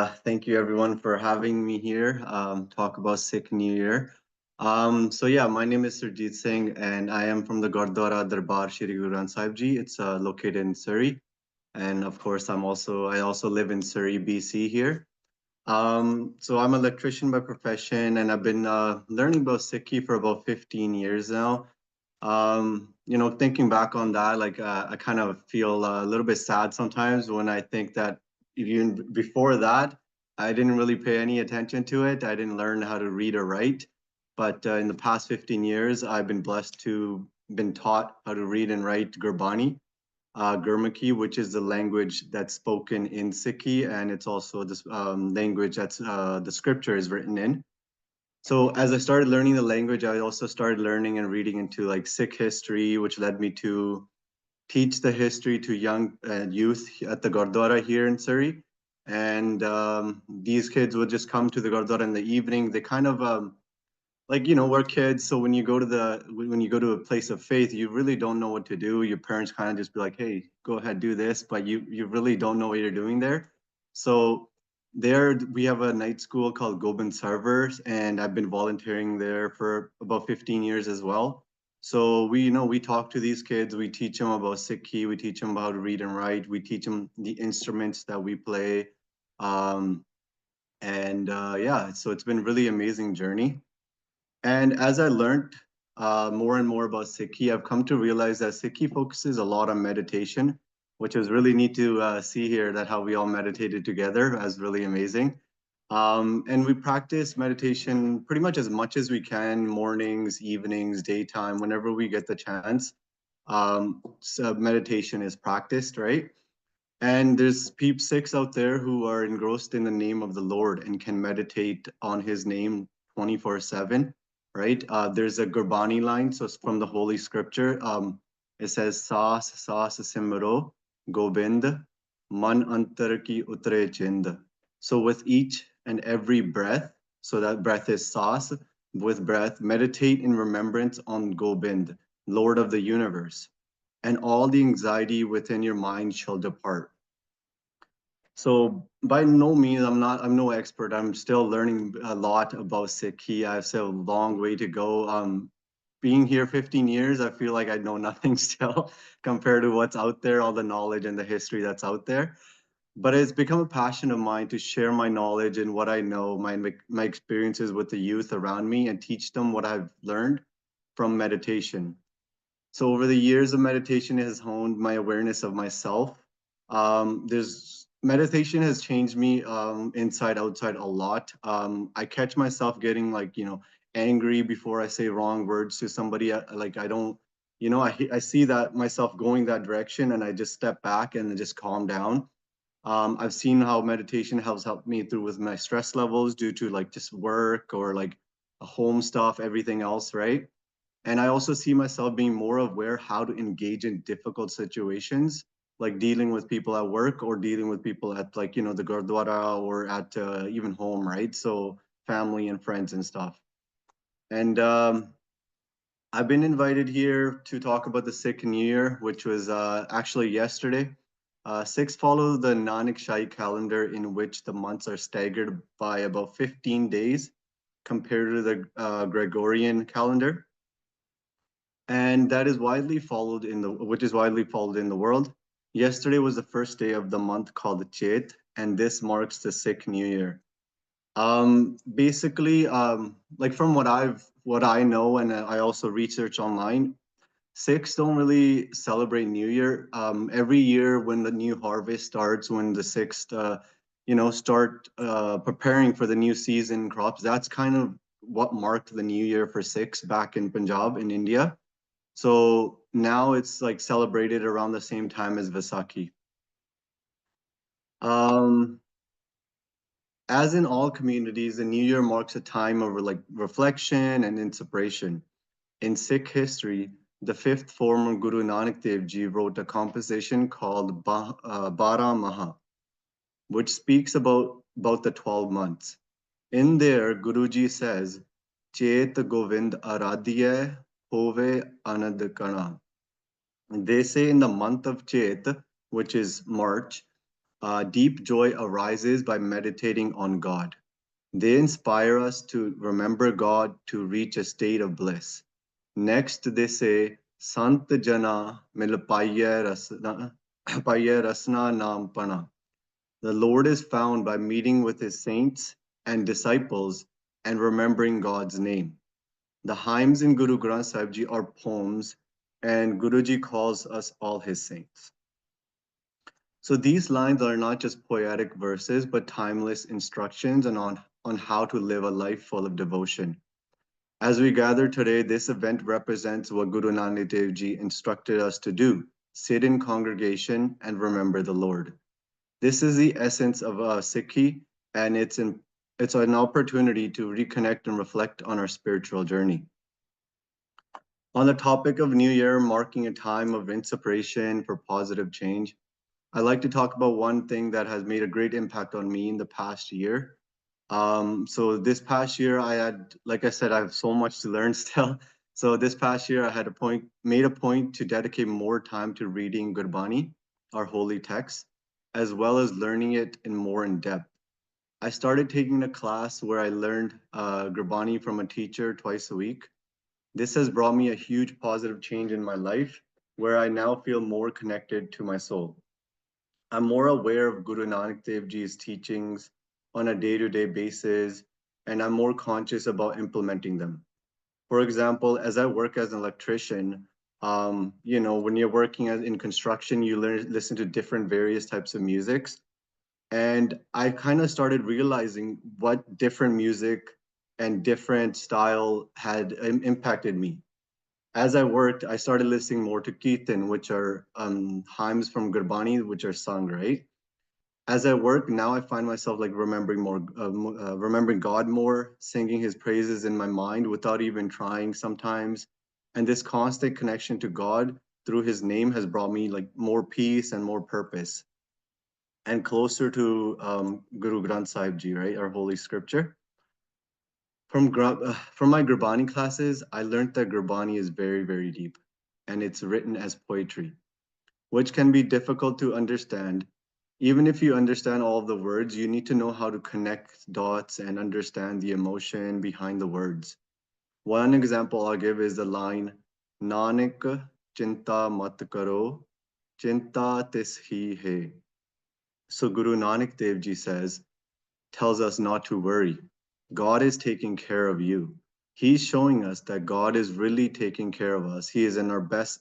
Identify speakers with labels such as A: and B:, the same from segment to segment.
A: Thank you everyone for having me here, talk about Sikh New Year. My name is Surjit Singh and I am from the Gurdwara Darbar Shri Guru Granth Sahib Ji. It's located in Surrey. And of course, I also live in Surrey, BC here. So I'm an electrician by profession and I've been learning about Sikhi for about 15 years now. Thinking back on that, I kind of feel a little bit sad sometimes when I think that even before that, I didn't really pay any attention to it. I didn't learn how to read or write. But in the past 15 years, I've been blessed to been taught how to read and write Gurbani, Gurmukhi, which is the language that's spoken in Sikhi, and it's also this language that's the scripture is written in. So as I started learning the language, I also started learning and reading into like Sikh history, which led me to teach the history to young youth at the Gurdwara here in Surrey. And these kids would just come to the Gurdwara in the evening. They kind of we're kids, so when you go to a place of faith, you really don't know what to do. Your parents kind of just be like, hey, go ahead, do this, but you really don't know what you're doing there. So there we have a night school called Gobind Servers, and I've been volunteering there for about 15 years as well. So we talk to these kids, we teach them about Sikhi, we teach them how to read and write, we teach them the instruments that we play. um, so it's been really amazing journey. And as I learned more and more about Sikhi, I've come to realize that Sikhi focuses a lot on meditation, which is really neat to see here that how we all meditated together as really amazing. And we practice meditation pretty much as we can, mornings, evenings, daytime, whenever we get the chance. So meditation is practiced, right? And there's Sikhs out there who are engrossed in the name of the Lord and can meditate on his name 24/7, right? There's a Gurbani line, so it's from the Holy Scripture. It says, Saas, Saas Simro, Gobind, Man Antar ki Utre Chind. So with each and every breath, so that breath is Saas, with breath, meditate in remembrance on Gobind, Lord of the universe, and all the anxiety within your mind shall depart. So by no means, I'm no expert. I'm still learning a lot about Sikhi. I have still a long way to go. Being here 15 years, I feel like I know nothing still compared to what's out there, all the knowledge and the history that's out there. But it's become a passion of mine to share my knowledge and what I know, my experiences with the youth around me, and teach them what I've learned from meditation. So over the years of meditation has honed my awareness of myself. There's meditation has changed me inside, outside a lot. I catch myself getting angry before I say wrong words to somebody. Like I don't, I see that myself going that direction, and I just step back and just calm down. I've seen how meditation has helped me through with my stress levels due to like just work or like home stuff, everything else, right? And I also see myself being more aware how to engage in difficult situations, like dealing with people at work or dealing with people at the Gurdwara or at even home, right? So family and friends and stuff. And I've been invited here to talk about the Sikh New Year, which was actually yesterday. Sikhs follow the Nanak Shahi calendar, in which the months are staggered by about 15 days compared to the Gregorian calendar, and that is widely followed in the which is widely followed in the world. Yesterday was the first day of the month called Chet, and this marks the Sikh New Year. Basically, like from what I know, and I also research online, Sikhs don't really celebrate New Year. Every year when the new harvest starts, when the Sikhs, start preparing for the new season crops, that's kind of what marked the New Year for Sikhs back in Punjab in India. So now it's like celebrated around the same time as Vaisakhi. Um, as in all communities, the New Year marks a time of like reflection and inspiration. In Sikh history, the fifth former Guru Nanak Dev Ji wrote a composition called Bara Maha, which speaks about the 12 months. In there, Guruji says, Chet Govind Aradhya Hove Anand Kana. They say in the month of Chet, which is March, Deep joy arises by meditating on God. They inspire us to remember God to reach a state of bliss. Next, they say, Sant Jana Mil Paiye Rasna Nam Pana. The Lord is found by meeting with his saints and disciples and remembering God's name. The hymns in Guru Granth Sahib Ji are poems, and Guruji calls us all his saints. So these lines are not just poetic verses, but timeless instructions on how to live a life full of devotion. As we gather today, this event represents what Guru Nanak Dev Ji instructed us to do: sit in congregation and remember the Lord. This is the essence of Sikhi, and it's an opportunity to reconnect and reflect on our spiritual journey. On the topic of New Year, marking a time of inspiration for positive change, I'd like to talk about one thing that has made a great impact on me in the past year. So this past year, like I said, I have so much to learn still. So this past year, I had made a point to dedicate more time to reading Gurbani, our holy text, as well as learning it more in depth. I started taking a class where I learned Gurbani from a teacher twice a week. This has brought me a huge positive change in my life, where I now feel more connected to my soul. I'm more aware of Guru Nanak Dev Ji's teachings on a day-to-day basis, and I'm more conscious about implementing them. For example, as I work as an electrician, when you're working in construction, you listen to different various types of musics. And I kind of started realizing what different music and different style had impacted me. As I worked, I started listening more to Kirtan, which are hymns from Gurbani, which are sung, right? As I work now, I find myself like remembering God more, singing His praises in my mind without even trying sometimes. And this constant connection to God through His name has brought me like more peace and more purpose, and closer to Guru Granth Sahib Ji, right, our holy scripture. From my Gurbani classes, I learned that Gurbani is very, very deep, and it's written as poetry, which can be difficult to understand. Even if you understand all of the words, you need to know how to connect dots and understand the emotion behind the words. One example I'll give is the line, Nanak chinta mat karo, chinta tis hi hai. So Guru Nanak Dev Ji tells us not to worry. God is taking care of you. He's showing us that God is really taking care of us. He is in our best,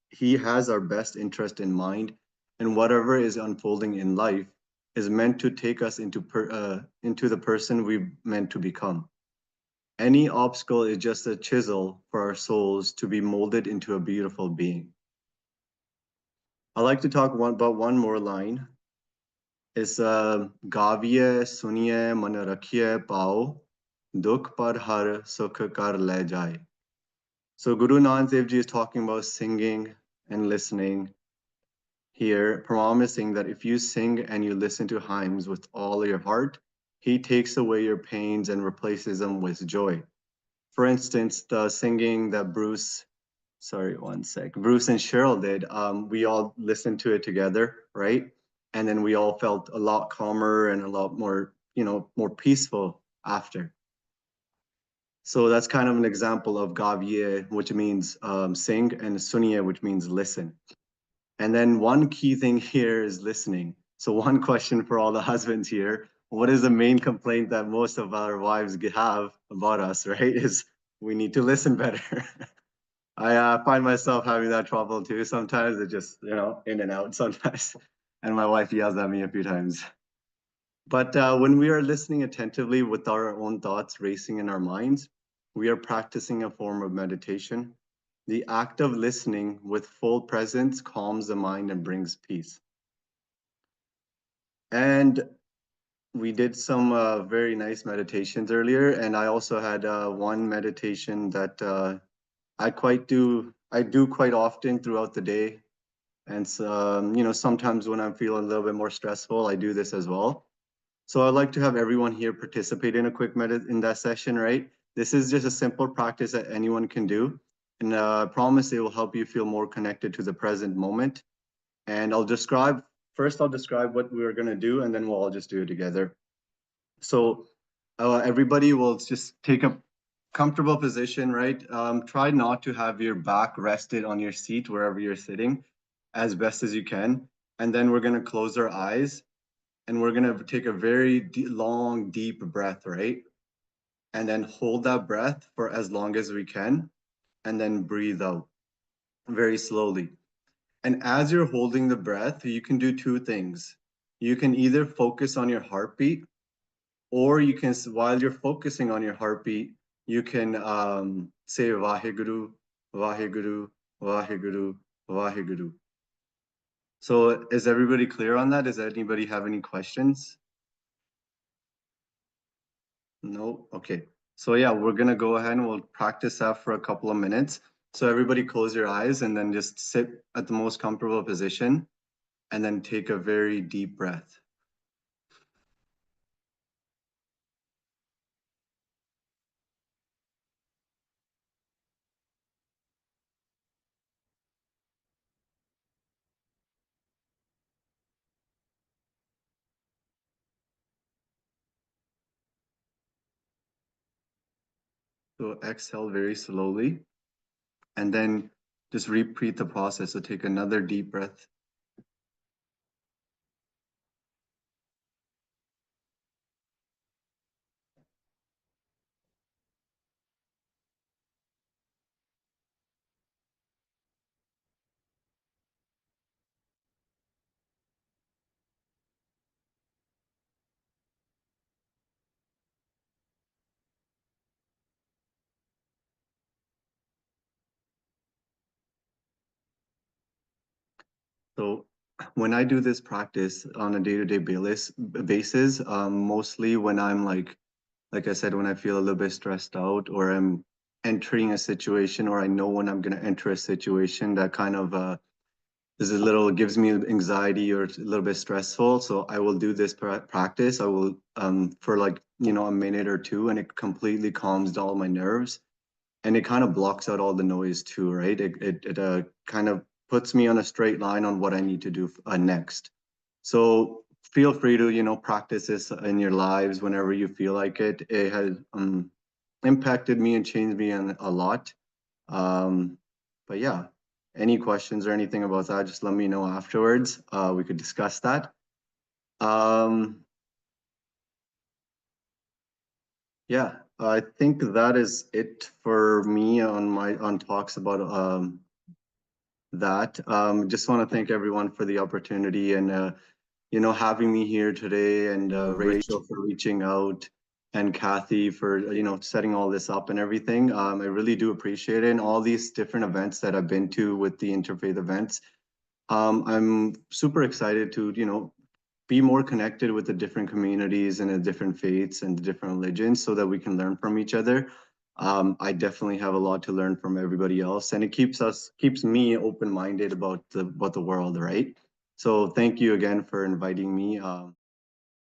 A: He has our best interest in mind, and whatever is unfolding in life is meant to take us into the person we're meant to become. Any obstacle is just a chisel for our souls to be molded into a beautiful being. I'd like to talk about one more line. It's Gaviye suniye man rakhiye pao, dukh par har sukh kar le jaye. So Guru Nanak Dev Ji is talking about singing and listening here, promising that if you sing and you listen to hymns with all your heart, He takes away your pains and replaces them with joy. For instance, the singing that Bruce and Cheryl did, we all listened to it together, right? And then we all felt a lot calmer and a lot more, more peaceful after. So that's kind of an example of Gaviye, which means sing, and Suniye, which means listen. And then one key thing here is listening. So one question for all the husbands here, what is the main complaint that most of our wives have about us, right? Is we need to listen better. I find myself having that trouble too. Sometimes it just, in and out sometimes. And my wife yells at me a few times. But when we are listening attentively with our own thoughts racing in our minds, we are practicing a form of meditation. The act of listening with full presence calms the mind and brings peace. And we did some very nice meditations earlier. And I also had one meditation that I do quite often throughout the day. And so, sometimes when I'm feeling a little bit more stressful, I do this as well. So I'd like to have everyone here participate in a quick in that session, right? This is just a simple practice that anyone can do. And I promise it will help you feel more connected to the present moment. And I'll describe first I'll describe what we're going to do, and then we'll all just do it together. So everybody will just take a comfortable position, right? Try not to have your back rested on your seat wherever you're sitting as best as you can. And then we're going to close our eyes and we're going to take a very long, deep breath, right? And then hold that breath for as long as we can, and then breathe out very slowly. And as you're holding the breath, you can do two things. You can either focus on your heartbeat, or you can, while you're focusing on your heartbeat, you can say Vaheguru, Vaheguru, Vaheguru, Vaheguru. So is everybody clear on that? Does anybody have any questions? No? Okay. So yeah, we're gonna go ahead and we'll practice that for a couple of minutes. So everybody close your eyes and then just sit at the most comfortable position and then take a very deep breath. So exhale very slowly and then just repeat the process. So take another deep breath. So when I do this practice on a day-to-day basis, mostly when I'm like I said, when I feel a little bit stressed out or I'm entering a situation or I know when I'm going to enter a situation that kind of is a little, gives me anxiety or it's a little bit stressful. So I will do this practice. I will, for like, a minute or two, and it completely calms all my nerves. And it kind of blocks out all the noise too, right? It kind of puts me on a straight line on what I need to do next. So feel free to, practice this in your lives whenever you feel like it. It has impacted me and changed me a lot. But yeah, any questions or anything about that, just let me know afterwards. We could discuss that. Yeah, I think that is it for me on talks about that. Just want to thank everyone for the opportunity and having me here today, and Rachel for reaching out, and Kathy for setting all this up and everything. I really do appreciate it, and all these different events that I've been to with the interfaith events. I'm super excited to be more connected with the different communities and the different faiths and the different religions so that we can learn from each other. I definitely have a lot to learn from everybody else, and it keeps me open-minded about the world, right? So thank you again for inviting me.